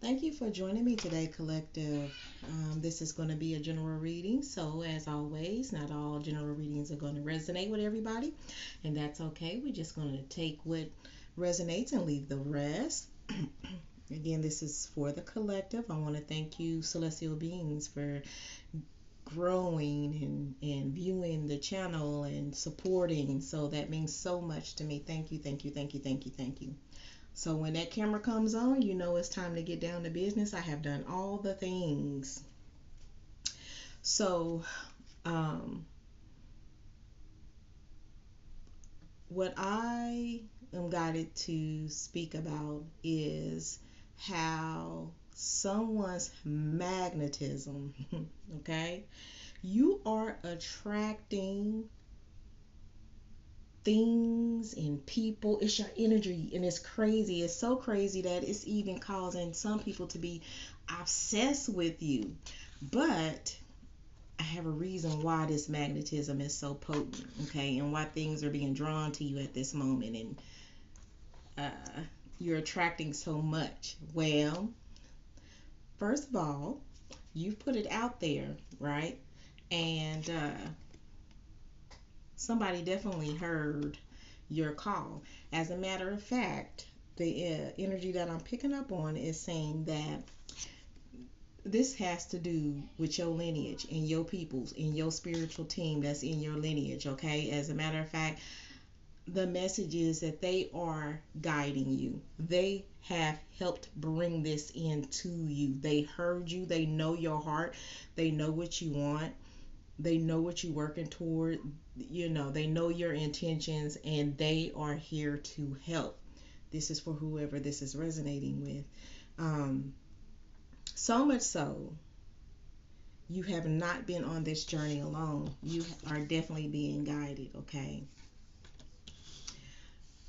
Thank you for joining me today, Collective. This is going to be a general reading, so as always, not all general readings are going to resonate with everybody, and that's okay. We're just going to take what resonates and leave the rest. Again, this is for the collective. I want to thank you, celestial beings, for growing and viewing the channel and supporting. So that means so much to me. Thank you, thank you, thank you, thank you, thank you. So when that camera comes on, you know it's time to get down to business. I have done all the things. So, um, what I am guided to speak about is how someone's magnetism, okay? You are attracting things and people. It's your energy, and it's crazy. It's so crazy that it's even causing some people to be obsessed with you. But I have a reason why this magnetism is so potent, okay, and why things are being drawn to you at this moment, and you're attracting so much. Well, first of all, you've put it out there, right? And somebody definitely heard your call. As a matter of fact, the energy that I'm picking up on is saying that this has to do with your lineage and your peoples and your spiritual team that's in your lineage, okay? As a matter of fact, the message is that they are guiding you. They have helped bring this into you. They heard you. They know your heart. They know what you want. They know what you're working toward. They know your intentions, and they are here to help. This is for whoever this is resonating with. Um, so much so, you have not been on this journey alone. You are definitely being guided, okay?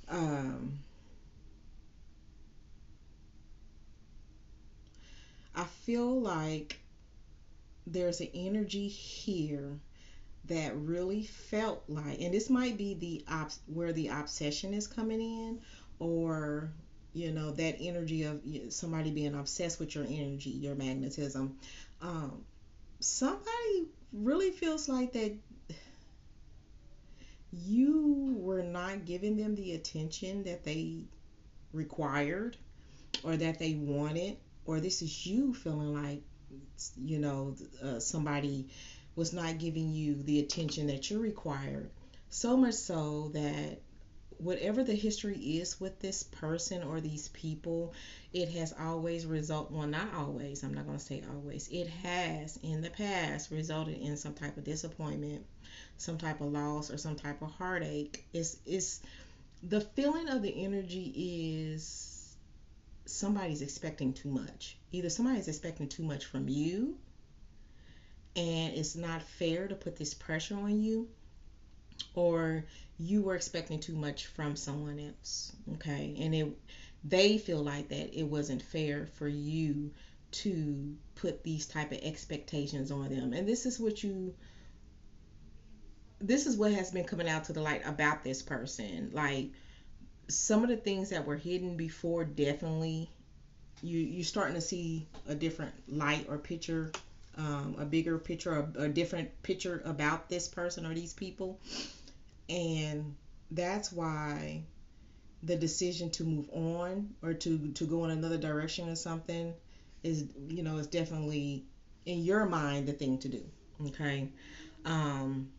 Um, I feel like there's an energy here that really felt like, and this might be where the obsession is coming in, or that energy of somebody being obsessed with your energy, your magnetism. um, Somebody really feels like that you were not giving them the attention that they required or that they wanted, or this is you feeling like somebody was not giving you the attention that you required. So much so that whatever the history is with this person or these people, it has always resulted, well, not always, I'm not going to say always, it has in the past resulted in some type of disappointment, some type of loss, or some type of heartache. It's the feeling of the energy is somebody's expecting too much. Either somebody's expecting too much from you, and it's not fair to put this pressure on you, or you were expecting too much from someone else, okay? And they feel like that it wasn't fair for you to put these type of expectations on them. And this is what has been coming out to the light about this person. Like, some of the things that were hidden before, definitely you're starting to see a different light or picture, a bigger picture, a different picture about this person or these people. And that's why the decision to move on, or to go in another direction or something, is definitely in your mind the thing to do, okay? um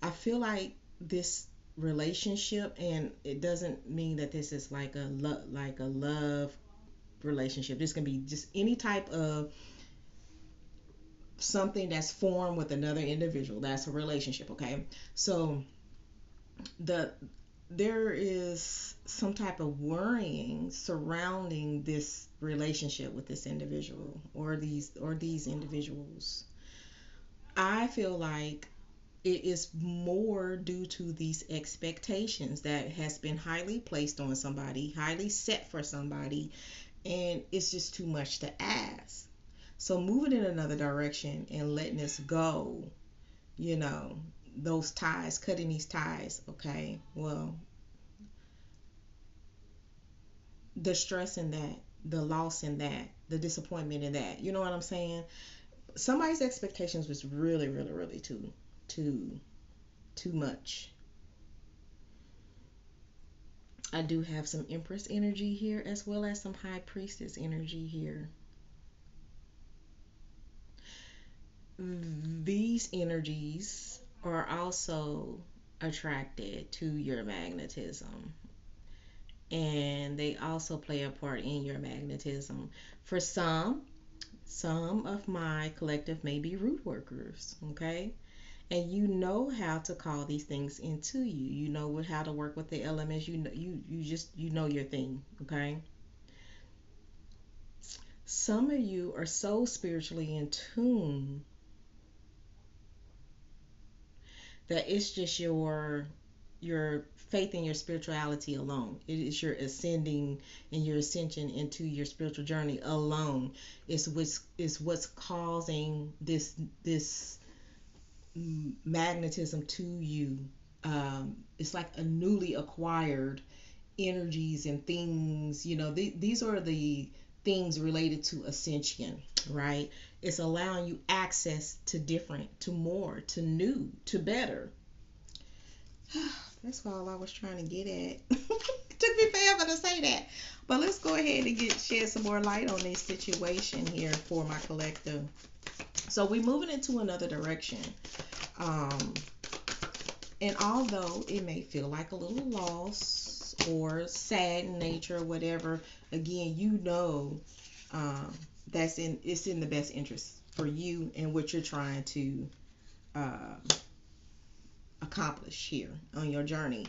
I feel like this relationship, and it doesn't mean that this is like a love relationship. This can be just any type of something that's formed with another individual. That's a relationship, okay? So the there is some type of worrying surrounding this relationship with this individual, or these individuals. I feel like it is more due to these expectations that has been highly placed on somebody, highly set for somebody, and it's just too much to ask. So moving in another direction and letting this go, you know, those ties, cutting these ties, okay? Well, the stress in that, the loss in that, the disappointment in that. You know what I'm saying? Somebody's expectations was really, really, really too too much. I do have some Empress energy here as well as some High Priestess energy here. These energies are also attracted to your magnetism, and they also play a part in your magnetism. For some of my collective may be root workers, okay? And you know how to call these things into you. You know how to work with the elements. You know, you know your thing, okay? Some of you are so spiritually in tune that it's just your faith in your spirituality alone. It is your ascending and your ascension into your spiritual journey alone is what's causing this magnetism to you. It's like a newly acquired energies and things. These are the things related to ascension, right? It's allowing you access to different, to more, to new, to better. That's all I was trying to get at. It took me forever to say that. But let's go ahead and shed some more light on this situation here for my collective. So we're moving into another direction. And although it may feel like a little loss or sad in nature or whatever, again, it's in the best interest for you and what you're trying to uh, accomplish here on your journey.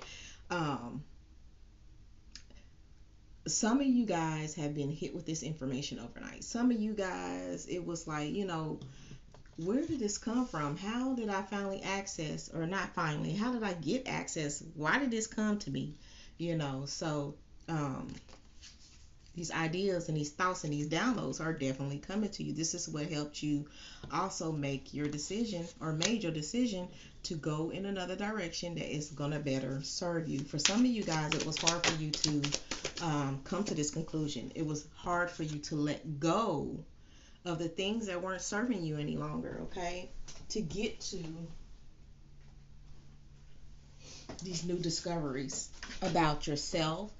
Some of you guys have been hit with this information overnight. Some of you guys, it was like, where did this come from? How did I finally access, or not finally, how did I get access? Why did this come to me? So these ideas and these thoughts and these downloads are definitely coming to you. This is what helped you also make your decision, or made your decision to go in another direction that is going to better serve you. For some of you guys, it was hard for you to come to this conclusion. It was hard for you to let go of the things that weren't serving you any longer, okay? To get to these new discoveries about yourself,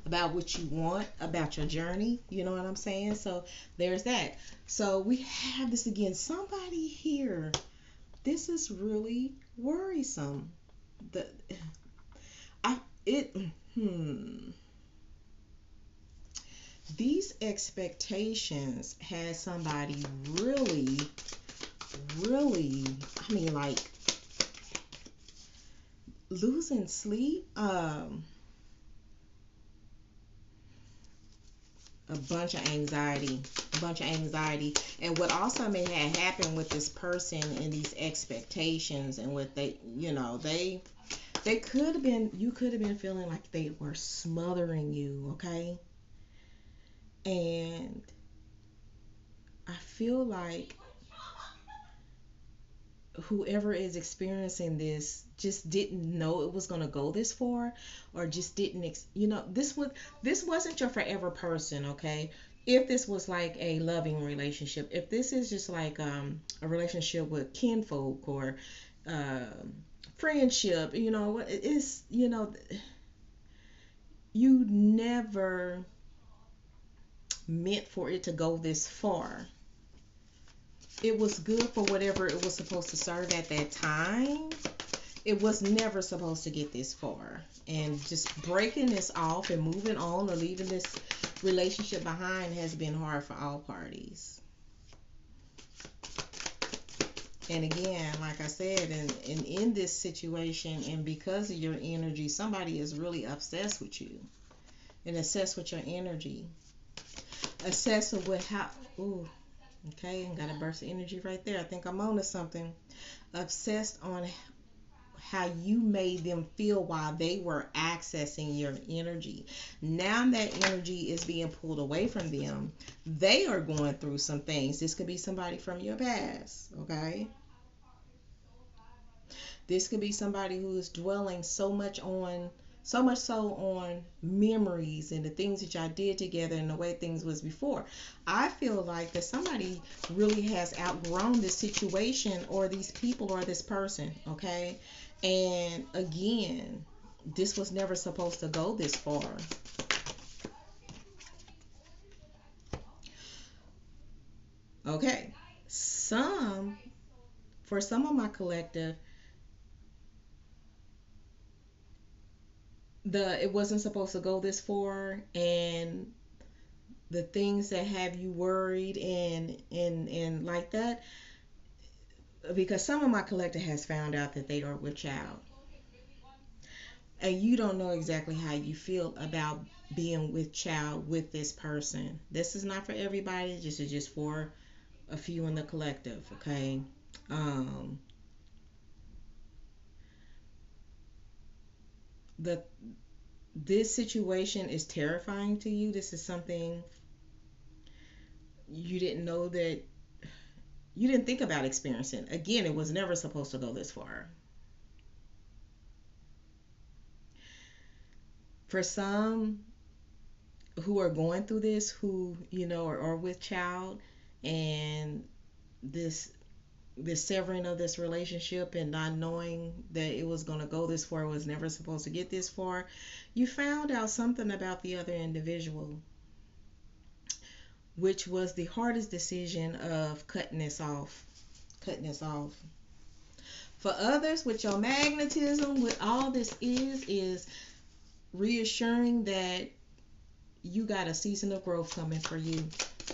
about what you want, about your journey. You know what I'm saying? So there's that. So we have this again. Somebody here, this is really worrisome. The I it These expectations had somebody really, really, I mean, like losing sleep, a bunch of anxiety. And what also may have happened with this person and these expectations and what they could have been, you could have been feeling like they were smothering you, okay? And I feel like whoever is experiencing this just didn't know it was going to go this far, or just didn't this wasn't your forever person, okay? If this was like a loving relationship, if this is just like a relationship with kinfolk or friendship, what it is, you never meant for it to go this far. It was good for whatever it was supposed to serve at that time. It was never supposed to get this far. And just breaking this off and moving on or leaving this relationship behind has been hard for all parties. And again, like I said, in this situation, and because of your energy, somebody is really obsessed with you and obsessed with your energy. Obsessed with ooh, okay, and got a burst of energy right there. I think I'm on to something. Obsessed on how you made them feel while they were accessing your energy. Now that energy is being pulled away from them, they are going through some things. This could be somebody from your past, okay? This could be somebody who is dwelling so much on So much so on memories and the things that y'all did together and the way things was before. I feel like that somebody really has outgrown this situation or these people or this person, okay? And again, this was never supposed to go this far. Okay. Some for some of my collective, the it wasn't supposed to go this far, and the things that have you worried and like that, because some of my collective has found out that they are with child, and you don't know exactly how you feel about being with child with this person. This is not for everybody. This is just for a few in the collective, okay? um the this situation is terrifying to you. This is something you didn't know that you didn't think about experiencing. Again, it was never supposed to go this far. For some who are going through this, who are with child, and this this severing of this relationship and not knowing that it was going to go this far, was never supposed to get this far, you found out something about the other individual, which was the hardest decision of cutting this off. For others, with your magnetism, what all this is reassuring that you got a season of growth coming for you.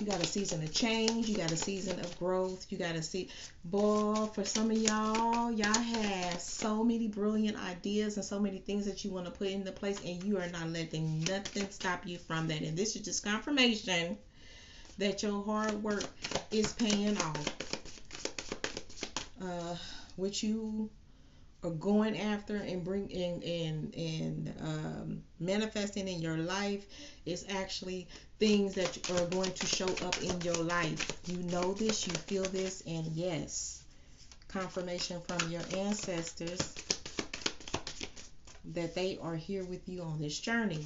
You got a season of change. You got a season of growth. You got to see, boy, for some of y'all have so many brilliant ideas and so many things that you want to put into place, and you are not letting nothing stop you from that. And this is just confirmation that your hard work is paying off. What you are going after and manifesting in your life is actually things that are going to show up in your life. You know this, you feel this, and yes, confirmation from your ancestors that they are here with you on this journey.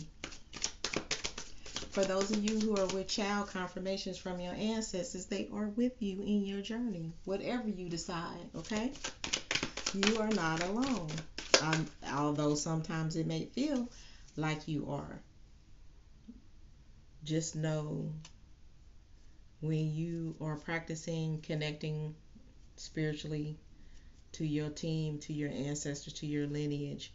For those of you who are with child, confirmations from your ancestors, they are with you in your journey, whatever you decide, okay? You are not alone, although sometimes it may feel like you are. Just know, when you are practicing connecting spiritually to your team, to your ancestors, to your lineage,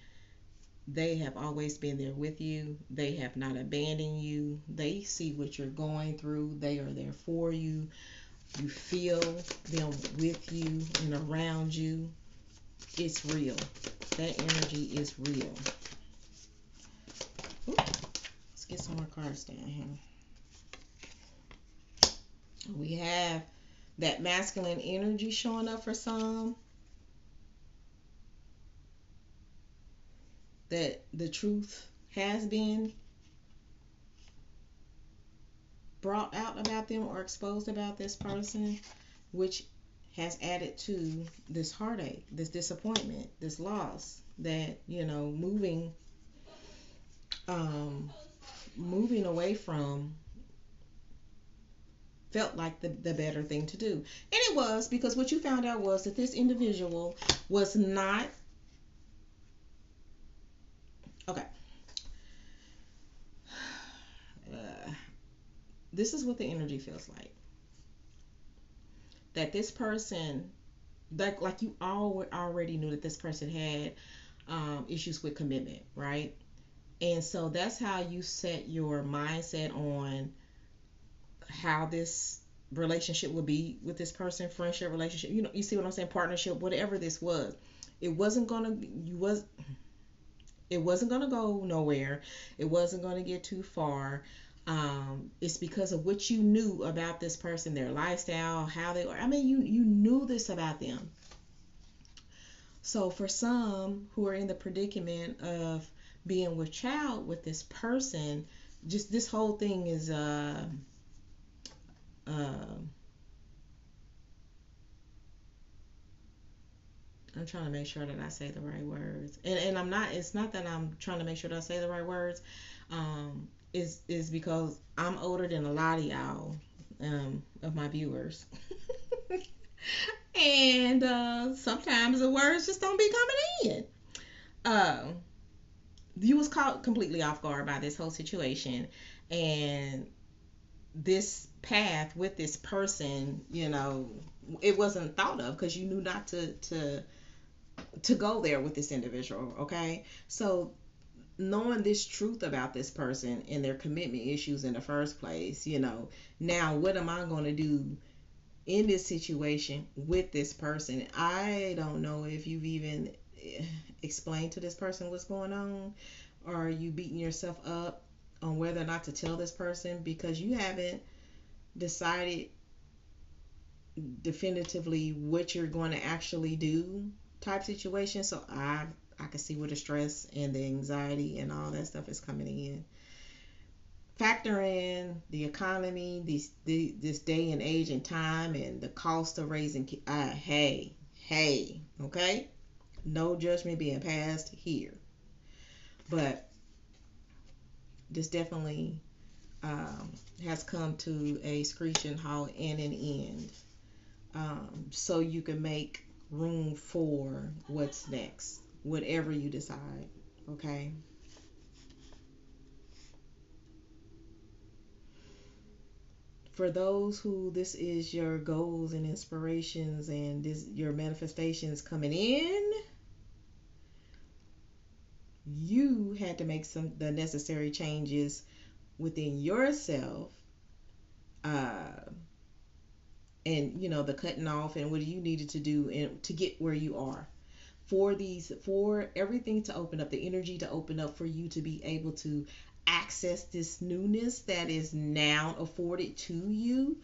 they have always been there with you. They have not abandoned you. They see what you're going through. They are there for you. You feel them with you and around you. It's real. That energy is real. Ooh, let's get some more cards down here. We have that masculine energy showing up for some. That the truth has been brought out about them or exposed about this person, which has added to this heartache, this disappointment, this loss, that moving away from felt like the better thing to do. And it was, because what you found out was that this individual was not okay. This is what the energy feels like. That this person, like you all already knew that this person had issues with commitment, right? And so that's how you set your mindset on how this relationship would be with this person, friendship, relationship, you see what I'm saying, partnership, whatever this was. It wasn't gonna go nowhere. It wasn't gonna get too far. It's because of what you knew about this person, their lifestyle, how they were. I mean, you knew this about them. So for some who are in the predicament of being with child with this person, just this whole thing is I'm trying to make sure that I say the right words. And I'm not, it's not that I'm trying to make sure that I say the right words. Is because I'm older than a lot of y'all, of my viewers. And sometimes the words just don't be coming in. Uh, you was caught completely off guard by this whole situation, and this path with this person, it wasn't thought of because you knew not to go there with this individual. Okay, so knowing this truth about this person and their commitment issues in the first place, now what am I going to do in this situation with this person? I don't know if you've even explained to this person what's going on, or are you beating yourself up on whether or not to tell this person because you haven't decided definitively what you're going to actually do type situation. So I can see where the stress and the anxiety and all that stuff is coming in. Factor in the economy, this day and age and time, and the cost of raising kids. Hey, okay? No judgment being passed here. But this definitely has come to a screeching halt and an end. So you can make room for what's next, whatever you decide, okay? For those who this is your goals and inspirations and this your manifestations coming in, you had to make the necessary changes within yourself, and the cutting off and what you needed to do and to get where you are, for everything to open up, the energy to open up for you to be able to access this newness that is now afforded to you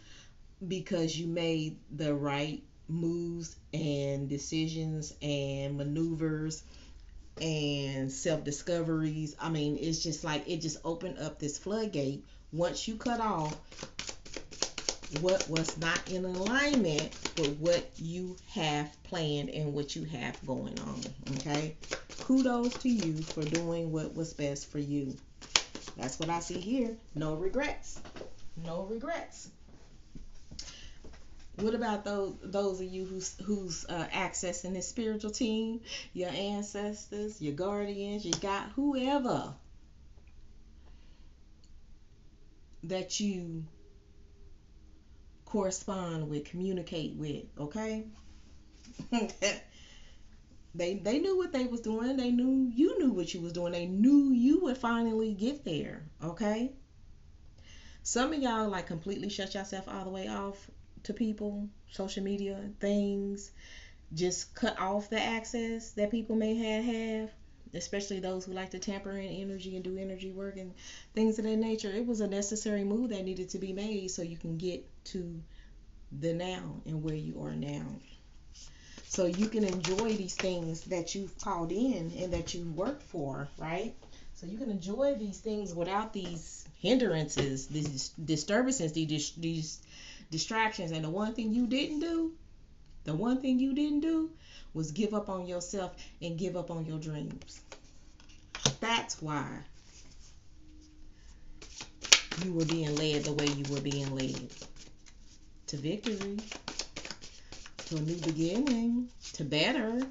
because you made the right moves and decisions and maneuvers and self-discoveries. I mean, it's just like it just opened up this floodgate once you cut off what was not in alignment with what you have planned and what you have going on. Okay, kudos to you for doing what was best for you. That's what I see here. No regrets. No regrets. What about those of you who's accessing this spiritual team, your ancestors, your guardians, you got whoever that you correspond with, communicate with, okay? They knew what they was doing. They knew you knew what you was doing. They knew you would finally get there, okay? Some of y'all like completely shut yourself all the way off to people, social media, things. Just cut off the access that people may have, especially those who like to tamper in energy and do energy work and things of that nature. It was a necessary move that needed to be made so you can get to the now and where you are now. So you can enjoy these things that you've called in and that you work for, right? So you can enjoy these things without these hindrances, these disturbances, these distractions. And the one thing you didn't do was give up on yourself and give up on your dreams. That's why you were being led the way you were being led. To victory, to a new beginning, to better.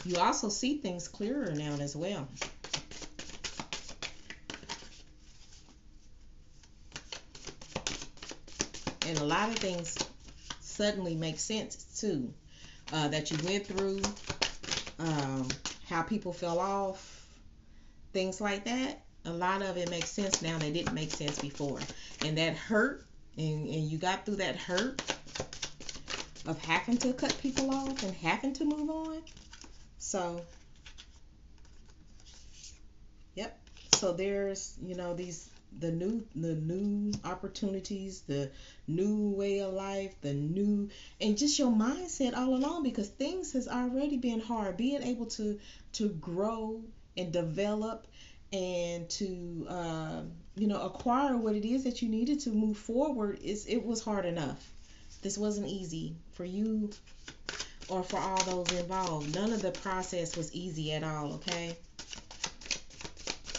You also see things clearer now as well. And a lot of things suddenly make sense too, that you went through, how people fell off, things like that. A lot of it makes sense now that didn't make sense before. And that hurt, and you got through that hurt of having to cut people off and having to move on. So, yep. So there's, the new opportunities, the new way of life, and just your mindset all along, because things has already been hard. Being able to grow and develop and to acquire what it is that you needed to move forward, it was hard enough. This wasn't easy for you. or for all those involved. None of the process was easy at all, okay?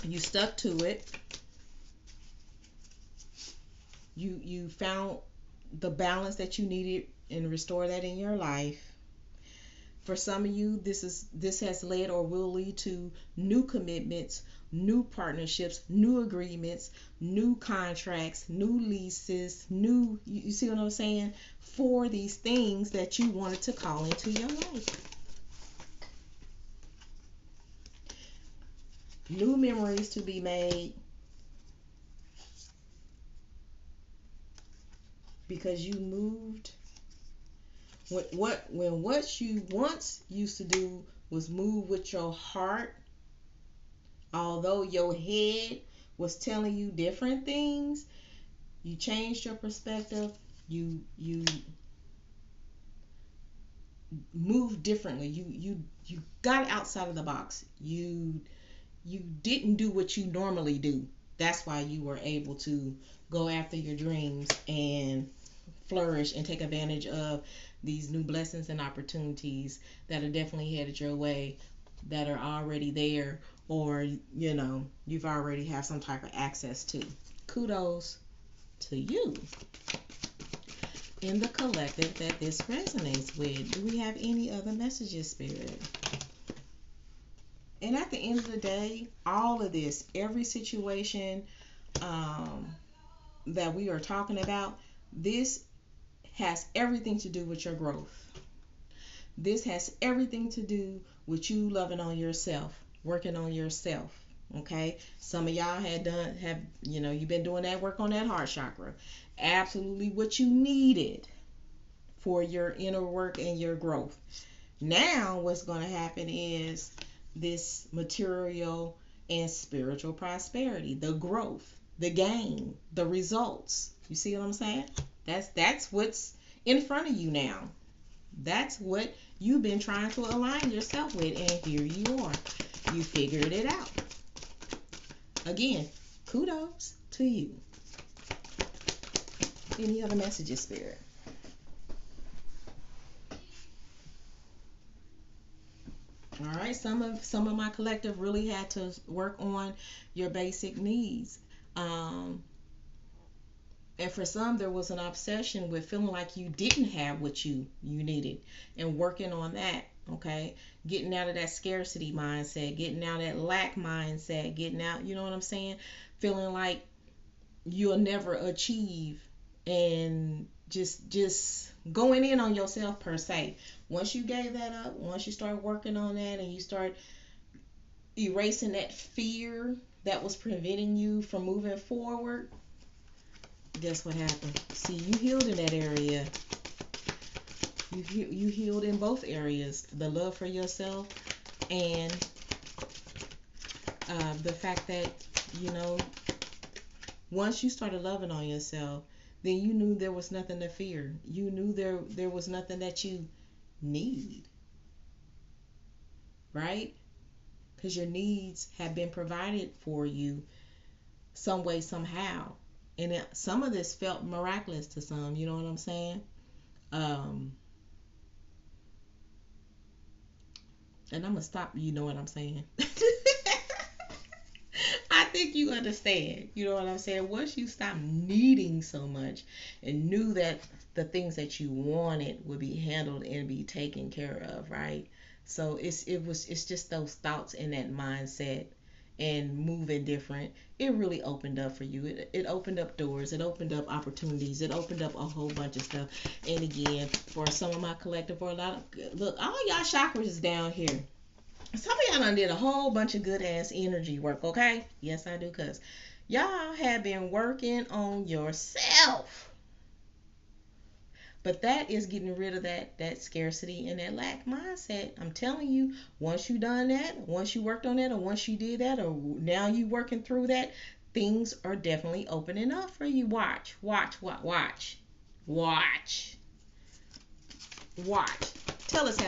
You stuck to it. You found the balance that you needed and restore that in your life. For some of you, this has led or will lead to new commitments, new partnerships, new agreements, new contracts, new leases, you see what I'm saying? For these things that you wanted to call into your life. New memories to be made because you moved. When what you once used to do was move with your heart, although your head was telling you different things, you changed your perspective. You moved differently. You got outside of the box. You didn't do what you normally do. That's why you were able to go after your dreams and flourish and take advantage of these new blessings and opportunities that are definitely headed your way, that are already there, or you've already have some type of access to. Kudos to you. In the collective that this resonates with, do we have any other messages, Spirit? And at the end of the day, all of this, every situation that we are talking about, this has everything to do with your growth. This has everything to do with you loving on yourself, working on yourself. Okay, some of y'all you've been doing that work on that heart chakra. Absolutely what you needed for your inner work and your growth. Now what's going to happen is this material and spiritual prosperity, the growth, the gain, the results. You see what I'm saying? That's what's in front of you now. That's what you've been trying to align yourself with, and here you are. You figured it out. Again, kudos to you. Any other messages, Spirit? All right, some of my collective really had to work on your basic needs. And for some, there was an obsession with feeling like you didn't have what you needed, and working on that. Okay, getting out of that scarcity mindset, getting out of that lack mindset, getting out, you know what I'm saying? Feeling like you'll never achieve, and just going in on yourself per se. Once you gave that up, once you start working on that, and you start erasing that fear that was preventing you from moving forward, guess what happened? See, you healed in that area. You healed in both areas. The love for yourself and the fact that, once you started loving on yourself, then you knew there was nothing to fear. You knew there was nothing that you need. Right? Because your needs have been provided for you some way, somehow. And some of this felt miraculous to some, you know what I'm saying? And I'm going to stop, you know what I'm saying? I think you understand, you know what I'm saying? Once you stop needing so much and knew that the things that you wanted would be handled and be taken care of, right? So it's just those thoughts and that mindset and moving different. It really opened up for you. It opened up doors. It opened up opportunities. It opened up a whole bunch of stuff. And again, for some of my collective, for a lot of, look, all y'all chakras is down here. Some of y'all done did a whole bunch of good ass energy work, okay? Yes, I do, cuz y'all have been working on yourself. But that is getting rid of that scarcity and that lack mindset. I'm telling you, once you done that, once you worked on that, or once you did that, or now you working through that, things are definitely opening up for you. Watch. Tell us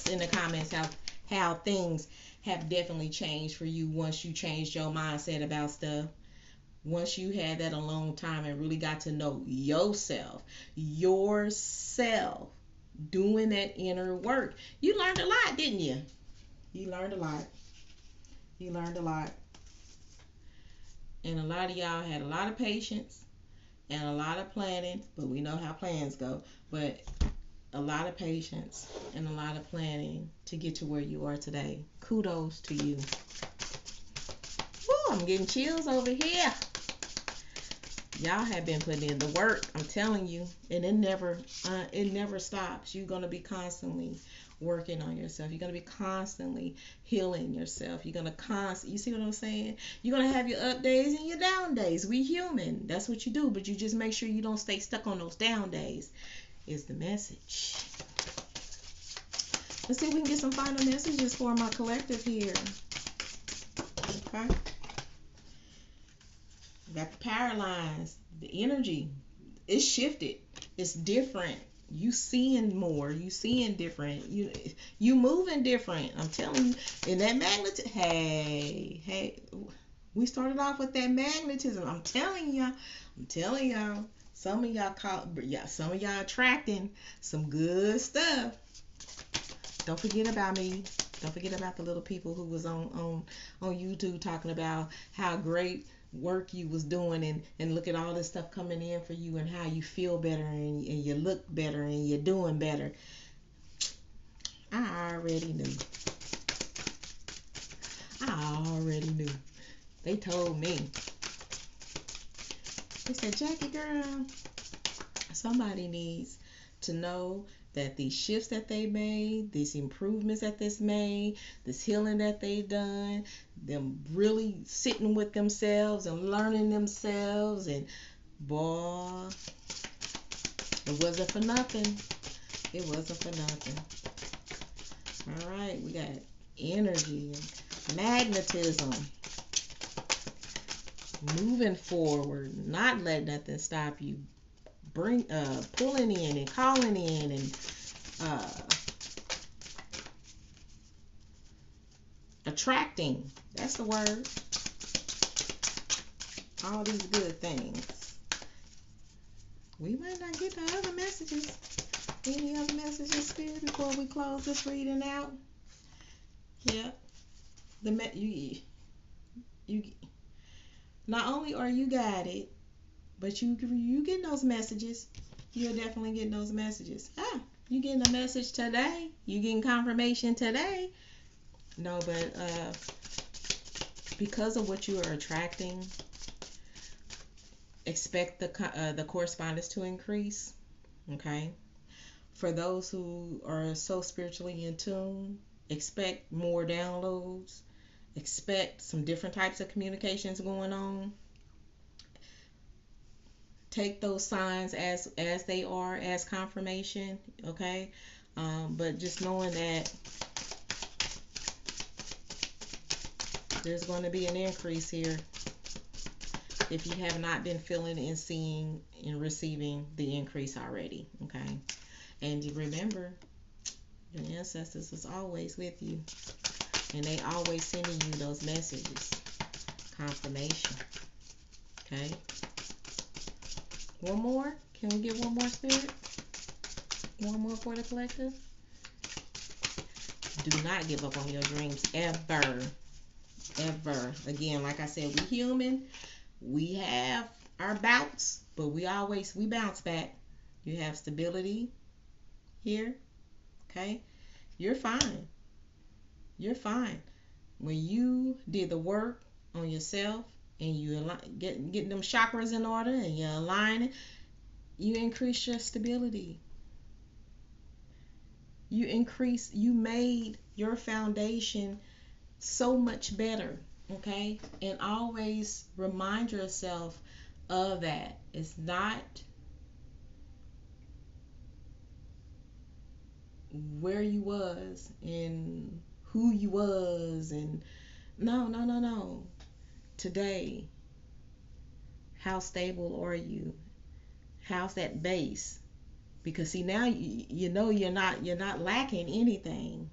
in the comments how things have definitely changed for you once you changed your mindset about stuff. Once you had that a long time and really got to know yourself, doing that inner work. You learned a lot, didn't you? You learned a lot. You learned a lot. And a lot of y'all had a lot of patience and a lot of planning, but we know how plans go. But a lot of patience and a lot of planning to get to where you are today. Kudos to you. Woo, I'm getting chills over here. Y'all have been putting in the work, I'm telling you, and it never stops. You're gonna be constantly working on yourself. You're gonna be constantly healing yourself. You're gonna you see what I'm saying? You're gonna have your up days and your down days. We human. That's what you do, but you just make sure you don't stay stuck on those down days. Is the message. Let's see if we can get some final messages for my collective here. Okay. Got the power lines. The energy. It's shifted. It's different. You seeing more. You seeing different. You moving different. I'm telling you. And that magnetism. Hey. We started off with that magnetism. I'm telling y'all. Some of y'all attracting some good stuff. Don't forget about me. Don't forget about the little people who was on YouTube talking about how great work you was doing, and look at all this stuff coming in for you, and how you feel better, and you look better, and you're doing better. I already knew. They told me. They said, Jackie girl, somebody needs to know that these shifts that they made, these improvements that this made, this healing that they done, them really sitting with themselves and learning themselves, and boy, it wasn't for nothing. It wasn't for nothing. All right, we got energy and magnetism. Moving forward, not letting nothing stop you. Pulling in and calling in and attracting. That's the word. All these good things. We might not get the other messages. Any other messages, Spirit, before we close this reading out? Yeah. You not only are you guided, but you getting those messages. You're definitely getting those messages. You getting a message today. You getting confirmation today. No, but because of what you are attracting, expect the correspondence to increase. Okay. For those who are so spiritually in tune, expect more downloads. Expect some different types of communications going on. Take those signs as they are, as confirmation, okay? But just knowing that there's going to be an increase here if you have not been feeling and seeing and receiving the increase already, okay? And remember, your ancestors is always with you, and they always sending you those messages, confirmation, okay? One more? Can we get one more, Spirit? One more for the collective? Do not give up on your dreams, ever. Ever. Again, like I said, we human. We have our bouts, but we bounce back. You have stability here, okay? You're fine. You're fine. When you did the work on yourself, and you getting them chakras in order, and you're aligning, you increase your stability. You made your foundation so much better, okay? And always remind yourself of that. It's not where you was and who you was, and no. Today, how stable are you? How's that base? Because see, now you know you're not lacking anything,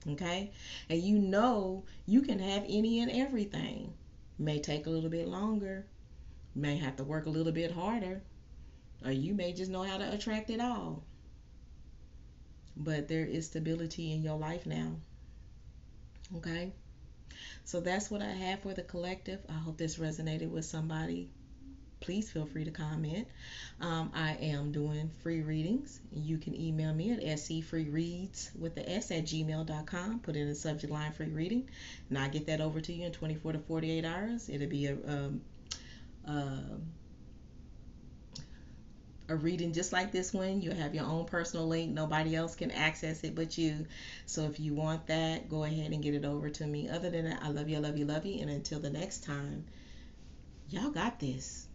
okay? And you know you can have any and everything. May take a little bit longer, may have to work a little bit harder, or you may just know how to attract it all. but there is stability in your life now. Okay, so that's what I have for the collective. I hope this resonated with somebody. Please feel free to comment. I am doing free readings. You can email me at scfreereads with the s at gmail.com. Put in the subject line free reading, and I get that over to you in 24 to 48 hours. It'll be a reading just like this one. You'll have your own personal link. Nobody else can access it but you. So if you want that, go ahead and get it over to me. Other than that, I love you, I love you, love you. And until the next time, y'all got this.